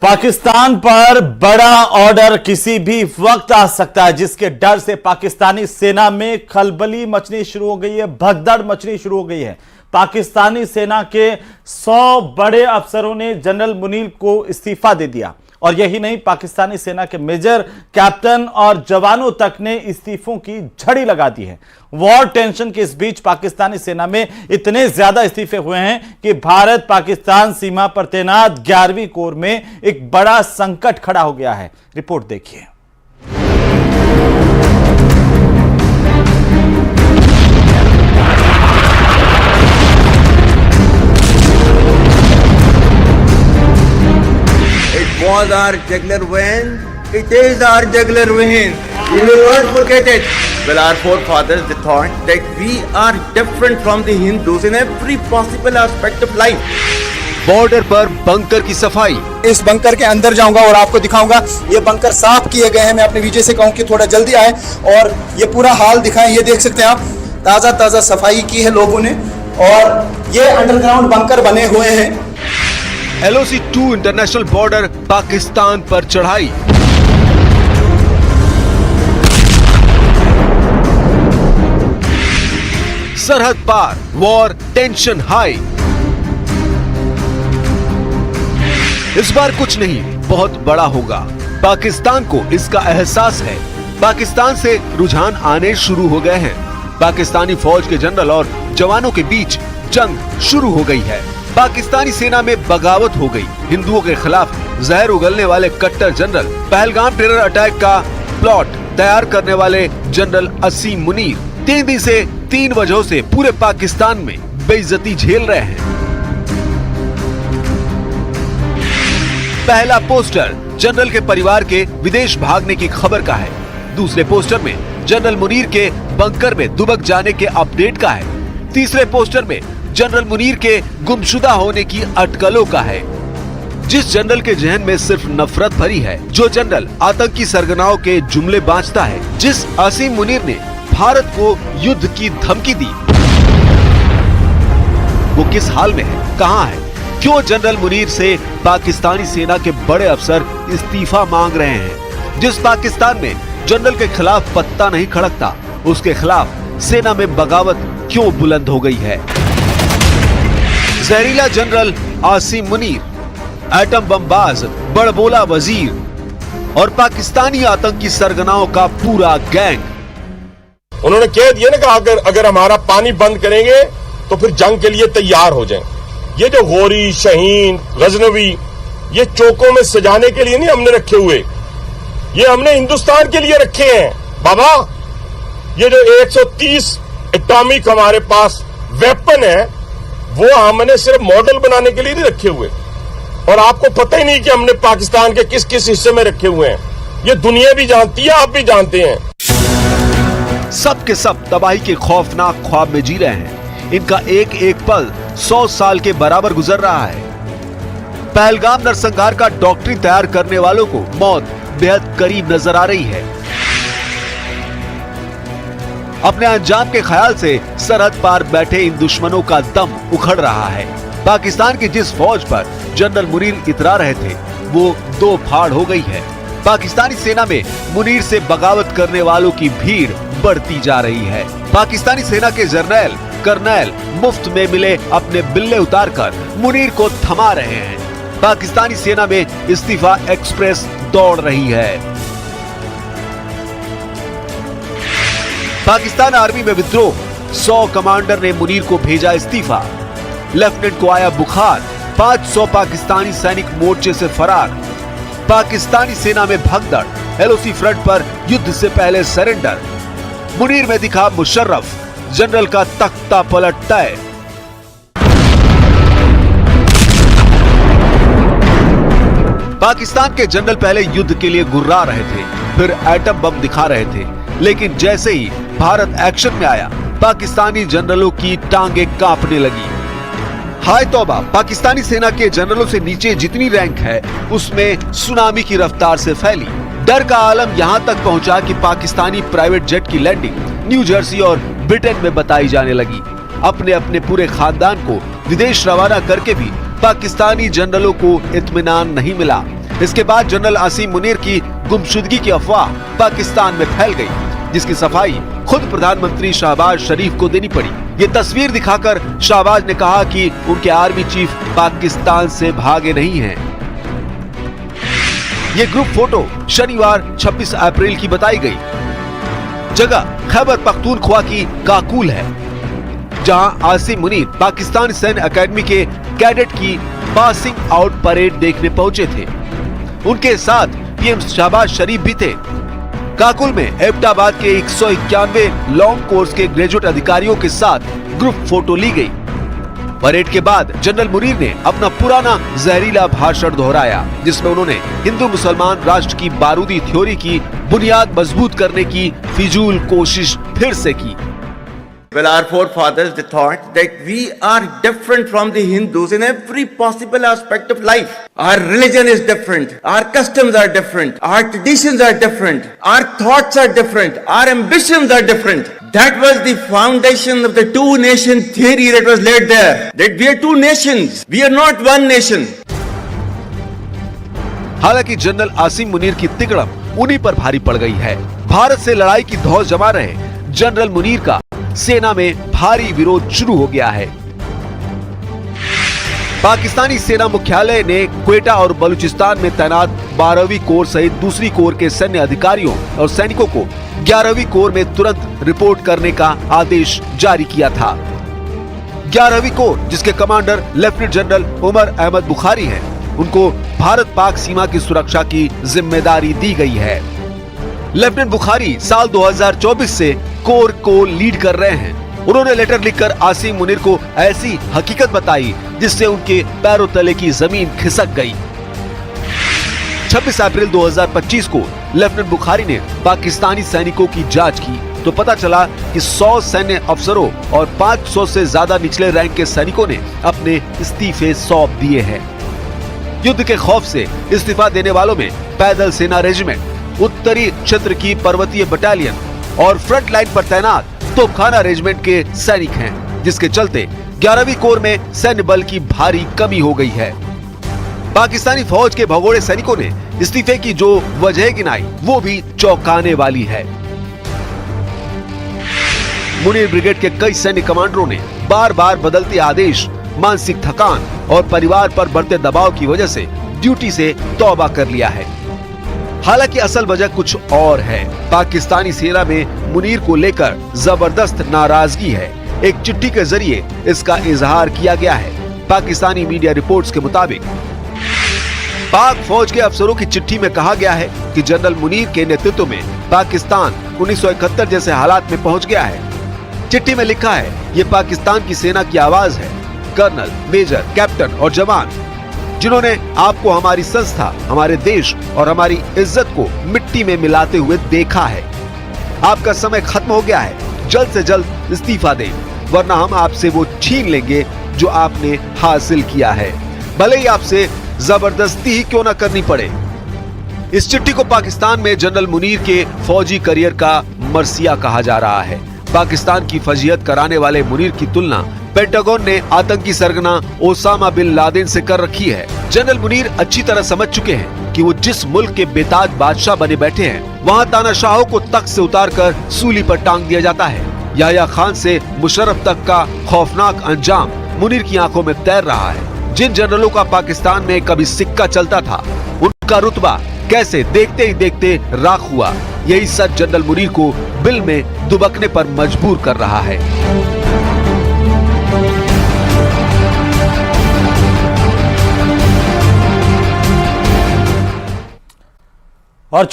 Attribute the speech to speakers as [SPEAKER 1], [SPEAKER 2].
[SPEAKER 1] पाकिस्तान पर बड़ा ऑर्डर किसी भी वक्त आ सकता है, जिसके डर से पाकिस्तानी सेना में खलबली मचनी शुरू हो गई है, भगदड़ मचनी शुरू हो गई है। पाकिस्तानी सेना के 100 बड़े अफसरों ने जनरल मुनीर को इस्तीफा दे दिया और यही नहीं, पाकिस्तानी सेना के मेजर, कैप्टन और जवानों तक ने इस्तीफों की झड़ी लगा दी है। वॉर टेंशन के इस बीच पाकिस्तानी सेना में इतने ज्यादा इस्तीफे हुए हैं कि भारत पाकिस्तान सीमा पर तैनात 11वीं कोर में एक बड़ा संकट खड़ा हो गया है। रिपोर्ट देखिए।
[SPEAKER 2] Was our jugular vein? It is our jugular vein. We will not forget it. Well, our forefathers, they thought that we are different from the Hindus in every possible aspect of life.
[SPEAKER 3] Border पर bunker की सफाई।
[SPEAKER 4] इस bunker के अंदर जाऊंगा और आपको दिखाऊंगा। ये बंकर साफ किए गए हैं। मैं अपने विजय से कहूं कि थोड़ा जल्दी आए और ये पूरा हाल दिखाएं। ये देख सकते हैं आप, ताज़ा ताज़ा सफाई की है लोगों ने और ये अंडरग्राउंड बंकर बने हुए हैं।
[SPEAKER 3] LOC 2 इंटरनेशनल बॉर्डर पाकिस्तान पर चढ़ाई। सरहद पार वॉर टेंशन हाई। इस बार कुछ नहीं, बहुत बड़ा होगा। पाकिस्तान को इसका एहसास है। पाकिस्तान से रुझान आने शुरू हो गए हैं। पाकिस्तानी फौज के जनरल और जवानों के बीच जंग शुरू हो गई है। पाकिस्तानी सेना में बगावत हो गई। हिंदुओं के खिलाफ जहर उगलने वाले कट्टर जनरल, पहलगाम टेरर अटैक का प्लॉट तैयार करने वाले जनरल असीम मुनीर 3 दिन से 3 वजहों से पूरे पाकिस्तान में बेइज्जती झेल रहे हैं। पहला पोस्टर जनरल के परिवार के विदेश भागने की खबर का है। दूसरे पोस्टर में जनरल मुनीर के बंकर में दुबक जाने के अपडेट का है। तीसरे पोस्टर में जनरल मुनीर के गुमशुदा होने की अटकलों का है। जिस जनरल के जहन में सिर्फ नफरत भरी है, जो जनरल आतंकी सरगनाओं के जुमले बांचता है, जिस असीम मुनीर ने भारत को युद्ध की धमकी दी, वो किस हाल में है, कहां है? क्यों जनरल मुनीर से पाकिस्तानी सेना के बड़े अफसर इस्तीफा मांग रहे हैं? जिस पाकिस्तान में जनरल के खिलाफ पत्ता नहीं खड़कता, उसके खिलाफ सेना में बगावत क्यों बुलंद हो गई है? जहरीला जनरल आसिम मुनीर, एटम बमबाज बड़बोला वजीर और पाकिस्तानी आतंकी सरगनाओं का पूरा गैंग।
[SPEAKER 5] उन्होंने कह दिया ना कि अगर हमारा पानी बंद करेंगे तो फिर जंग के लिए तैयार हो जाएं। ये जो गोरी, शहीन, गजनवी, ये चौकों में सजाने के लिए नहीं हमने रखे हुए, ये हमने हिंदुस्तान के लिए रखे हैं बाबा। ये जो 130 एटॉमिक हमारे पास वेपन है, वो हमने सिर्फ मॉडल बनाने के लिए नहीं रखे हुए, और आपको पता ही नहीं कि हमने पाकिस्तान के किस किस हिस्से में रखे हुए हैं। ये दुनिया भी जानती है, आप भी जानते हैं।
[SPEAKER 3] सब के सब तबाही के खौफनाक ख्वाब में जी रहे हैं। इनका एक एक पल 100 साल के बराबर गुजर रहा है। पहलगाम नरसंहार का डॉक्ट्रिन तैयार करने वालों को मौत बेहद करीब नजर आ रही है। अपने अंजाम के ख्याल से सरहद पार बैठे इन दुश्मनों का दम उखड़ रहा है। पाकिस्तान की जिस फौज पर जनरल मुनीर इतरा रहे थे, वो 2 फाड़ हो गई है। पाकिस्तानी सेना में मुनीर से बगावत करने वालों की भीड़ बढ़ती जा रही है। पाकिस्तानी सेना के जर्नैल, कर्नैल मुफ्त में मिले अपने बिल्ले उतारकर मुनीर को थमा रहे हैं। पाकिस्तानी सेना में इस्तीफा एक्सप्रेस दौड़ रही है। पाकिस्तान आर्मी में विद्रोह, 100 कमांडर ने मुनीर को भेजा इस्तीफा। लेफ्टिनेंट को आया बुखार, 500 पाकिस्तानी सैनिक मोर्चे से फरार। पाकिस्तानी सेना में भगदड़, LOC फ्रंट पर युद्ध से पहले सरेंडर। मुनीर में दिखा मुशर्रफ, जनरल का तख्ता पलट तय। पाकिस्तान के जनरल पहले युद्ध के लिए गुर्रा रहे थे, फिर एटम बम दिखा रहे थे, लेकिन जैसे ही भारत एक्शन में आया, पाकिस्तानी जनरलों की टांगे कांपने लगी। हाय तौबा, पाकिस्तानी सेना के जनरलों से नीचे जितनी रैंक है, उसमें सुनामी की रफ्तार से फैली। डर का आलम यहाँ तक पहुँचा कि पाकिस्तानी प्राइवेट जेट की लैंडिंग न्यू जर्सी और ब्रिटेन में बताई जाने लगी। अपने अपने पूरे खानदान को विदेश रवाना करके भी पाकिस्तानी जनरलों को इत्मीनान नहीं मिला। इसके बाद जनरल आसिम मुनीर की गुमशुदगी की अफवाह पाकिस्तान में फैल गई, जिसकी सफाई खुद प्रधानमंत्री शहबाज शरीफ को देनी पड़ी। ये तस्वीर दिखाकर शहबाज ने कहा कि उनके आर्मी चीफ पाकिस्तान से भागे नहीं हैं। ये ग्रुप फोटो शनिवार 26 अप्रैल की बताई गई। जगह खैबर पख्तूनख्वा की काकुल है, जहां आसिम मुनीर पाकिस्तान सैन्य अकेडमी के कैडेट की पासिंग आउट परेड देखने पहुंचे थे। उनके साथ पीएम शहबाज शरीफ भी थे। काकुल में एबटाबाद के 191 लॉन्ग कोर्स के ग्रेजुएट अधिकारियों के साथ ग्रुप फोटो ली गई। परेड के बाद जनरल मुनीर ने अपना पुराना जहरीला भाषण दोहराया, जिसमें उन्होंने हिंदू मुसलमान राष्ट्र की बारूदी थ्योरी की बुनियाद मजबूत करने की फिजूल कोशिश फिर से की।
[SPEAKER 2] Well, our forefathers, they thought that we are different from the Hindus in every possible aspect of life. Our religion is different. Our customs are different. Our traditions are different. Our thoughts are different. Our ambitions are different. That was the foundation of the two-nation theory that was laid there. That we are two nations. We are not one nation.
[SPEAKER 3] हालांकि general Asim Munir की तिकड़म उन्हीं पर भारी पड़ गई है। भारत से लड़ाई की धौस जमा रहे जनरल मुनीर का सेना में भारी विरोध शुरू हो गया है। पाकिस्तानी सेना मुख्यालय ने क्वेटा और बलूचिस्तान में तैनात 12वीं कोर सहित दूसरी कोर के सैन्य अधिकारियों और सैनिकों को 11वीं कोर में तुरंत रिपोर्ट करने का आदेश जारी किया था। 11वीं कोर, जिसके commander lieutenant general Umar Ahmad Bukhari हैं, उनको भारत पाक सीमा की सुरक्षा की जिम्मेदारी दी गई है। लेफ्टिनेंट बुखारी साल 2024 से कोर को लीड कर रहे हैं। उन्होंने लेटर लिखकर आसिम मुनीर को ऐसी हकीकत बताई जिससे उनके पैरों तले की जमीन खिसक गई। 26 अप्रैल 2025 को लेफ्टिनेंट बुखारी ने पाकिस्तानी सैनिकों की जांच की तो पता चला कि 100 सैन्य अफसरों और 500 से ज्यादा निचले रैंक के सैनिकों ने अपने इस्तीफे सौंप दिए हैं। युद्ध के खौफ से इस्तीफा देने वालों में पैदल सेना रेजिमेंट, उत्तरी क्षेत्र की पर्वतीय बटालियन और फ्रंट लाइन पर तैनात तोपखाना रेजिमेंट के सैनिक हैं, जिसके चलते 11वीं कोर में सैन्य बल की भारी कमी हो गई है। पाकिस्तानी फौज के भगोड़े सैनिकों ने इस्तीफे की जो वजह गिनाई वो भी चौंकाने वाली है। मुनीर ब्रिगेड के कई सैन्य कमांडरों ने बार बार बदलते आदेश, मानसिक थकान और परिवार पर बढ़ते दबाव की वजह से ड्यूटी से तौबा कर लिया है। हालांकि असल वजह कुछ और है। पाकिस्तानी सेना में मुनीर को लेकर जबरदस्त नाराजगी है। एक चिट्ठी के जरिए इसका इजहार किया गया है। पाकिस्तानी मीडिया रिपोर्ट्स के मुताबिक पाक फौज के अफसरों की चिट्ठी में कहा गया है कि जनरल मुनीर के नेतृत्व में पाकिस्तान 1971 जैसे हालात में पहुंच गया है। चिट्ठी में लिखा है, ये पाकिस्तान की सेना की आवाज है, कर्नल, मेजर, कैप्टन और जवान, जिन्होंने आपको हमारी संस्था, हमारे देश और हमारी इज्जत को मिट्टी में मिलाते हुए देखा है। आपका समय खत्म हो गया है। जल्द से जल्द इस्तीफा दें, वरना हम आपसे वो छीन लेंगे जो आपने हासिल किया है, भले ही आपसे जबरदस्ती ही क्यों ना करनी पड़े। इस चिट्ठी को पाकिस्तान में जनरल मुनीर के फौजी करियर का मरसिया कहा जा रहा है। पाकिस्तान की फजीहत कराने वाले मुनीर की तुलना पेंटागन ने आतंकी सरगना ओसामा बिन लादेन से कर रखी है। जनरल मुनीर अच्छी तरह समझ चुके हैं कि वो जिस मुल्क के बेताज बादशाह बने बैठे हैं, वहाँ तानाशाहों को तख्त से उतारकर सूली पर टांग दिया जाता है। याह्या खान से मुशर्रफ तक का खौफनाक अंजाम मुनीर की आंखों में तैर रहा है। जिन जनरलों का पाकिस्तान में कभी सिक्का चलता था, उनका रुतबा कैसे देखते ही देखते राख हुआ। यही सच जनरल मुनीर को बिल में दुबकने पर मजबूर कर रहा है।